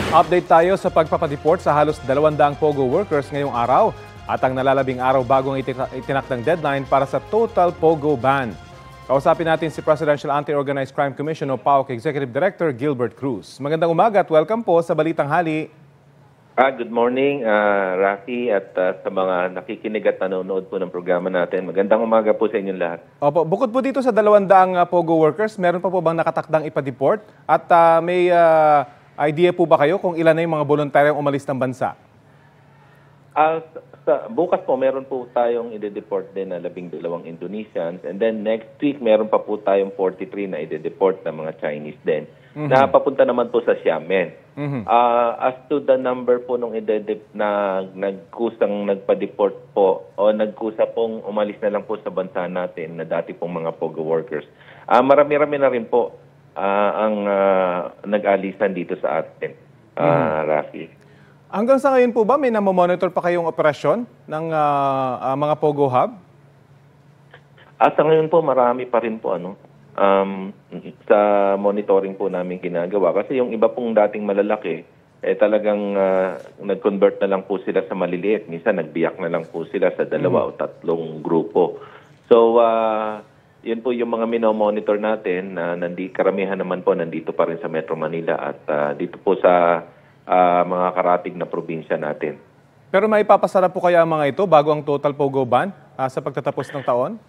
Update tayo sa pagpapadeport sa halos 200 POGO workers ngayong araw at ang nalalabing araw bagong itinakdang deadline para sa total POGO ban. Kausapin natin si Presidential Anti-Organized Crime Commission o PAOC Executive Director Gilbert Cruz. Magandang umaga at welcome po sa Balitang Hali. Good morning, Rafi, at sa mga nakikinig at nanonood po ng programa natin. Magandang umaga po sa inyong lahat. Opo, bukod po dito sa 200 POGO workers, meron pa po bang nakatakdang ipadeport? At may idea po ba kayo kung ilan na yung mga voluntaryong umalis ng bansa? Bukas po, meron po tayong ide-deport din na 12 Indonesians. And then next week, meron pa po tayong 43 na ide-deport na mga Chinese din. Na papunta naman po sa Xiamen. As to the number po nung na nagkusang nagpa-deport po o nagkusa pong umalis na lang po sa bansa natin na dati pong mga POGO workers. Marami-rami na rin po ang nag-alisan dito sa atin, Rafi. Hanggang sa ngayon po ba may namomonitor pa kayong operasyon ng mga POGO hub? Sa ngayon po marami pa rin po sa monitoring po namin ginagawa. Kasi yung iba pong dating malalaki, talagang nag-convert na lang po sila sa maliliit. Minsan nagbiyak na lang po sila sa 2 o 3 grupo. So, yun po yung mga minomonitor natin na karamihan naman po nandito pa rin sa Metro Manila at dito po sa mga karatig na probinsya natin. Pero may ipapasara po kaya ang mga ito bago ang total POGO ban sa pagtatapos ng taon?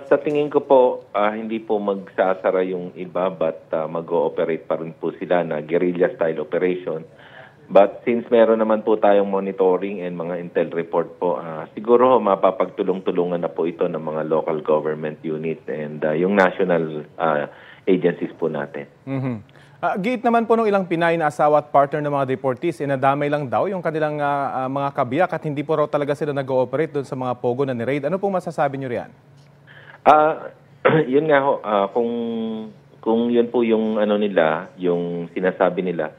Sa tingin ko po, hindi po magsasara yung iba but mag-ooperate pa rin po sila na guerrilla-style operation. But since meron naman po tayong monitoring and mga intel report po, siguro mapapagtulong-tulungan na po ito ng mga local government unit and yung national agencies po natin. Giit naman po ng ilang Pinay na asawa at partner ng mga deportees, nadamay lang daw yung kanilang mga kabiyak at hindi po raw talaga sila nag-ooperate doon sa mga POGO na ni-raid. Ano pong masasabi nyo riyan? Yun nga ho, kung yun po yung nila, yung sinasabi nila,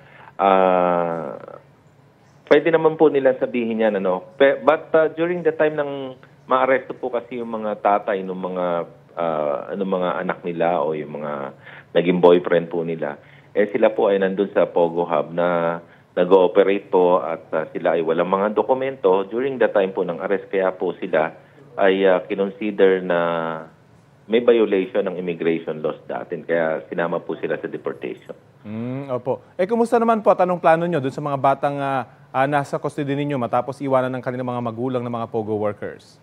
pwede naman po nila sabihin yan, But during the time ng maaresto po kasi yung mga tatay ng mga anak nila o yung mga naging boyfriend po nila, sila po ay nandun sa POGO Hub na nag-ooperate po at sila ay walang mga dokumento during the time po ng arrest. Kaya po sila ay kinonsider na may violation ng immigration laws natin. Kaya sinama po sila sa deportation. Opo. Kumusta naman po at anong plano nyo dun sa mga batang nasa custody ninyo matapos iwanan ng kanilang mga magulang ng mga POGO workers?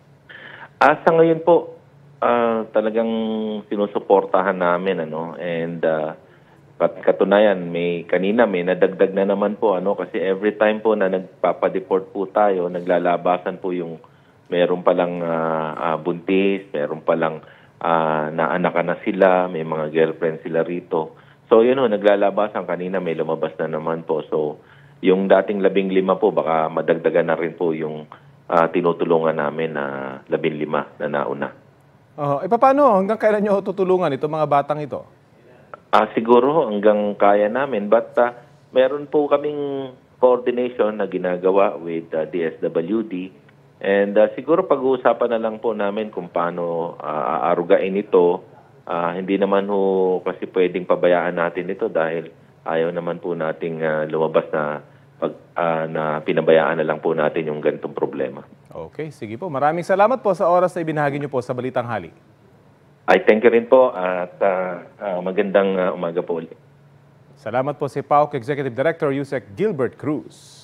Sa ngayon po, talagang sinusuportahan namin, and katunayan, kanina may nadagdag na naman po, kasi every time po na nagpapadeport po tayo, naglalabasan po yung meron palang buntis, meron palang naanakan na sila, may mga girlfriend sila rito. So yun naglalabasan, kanina may lumabas na naman po. So yung dating 15 po, baka madagdagan na rin po yung tinutulungan namin na 15 na nauna. Paano? Hanggang kailan nyo tutulungan itong mga batang ito? Siguro hanggang kaya namin. But meron po kaming coordination na ginagawa with DSWD. And siguro pag-uusapan na lang po namin kung paano aarugain ito. Hindi naman kasi pwedeng pabayaan natin ito dahil ayaw naman po nating lumabas na pinabayaan na lang po natin yung ganitong problema. Okay, sige po. Maraming salamat po sa oras na ibinahagi niyo po sa Balitang Hali. Thank you rin po at magandang umaga po ulit. Salamat po si PAOC Executive Director Yusek Gilbert Cruz.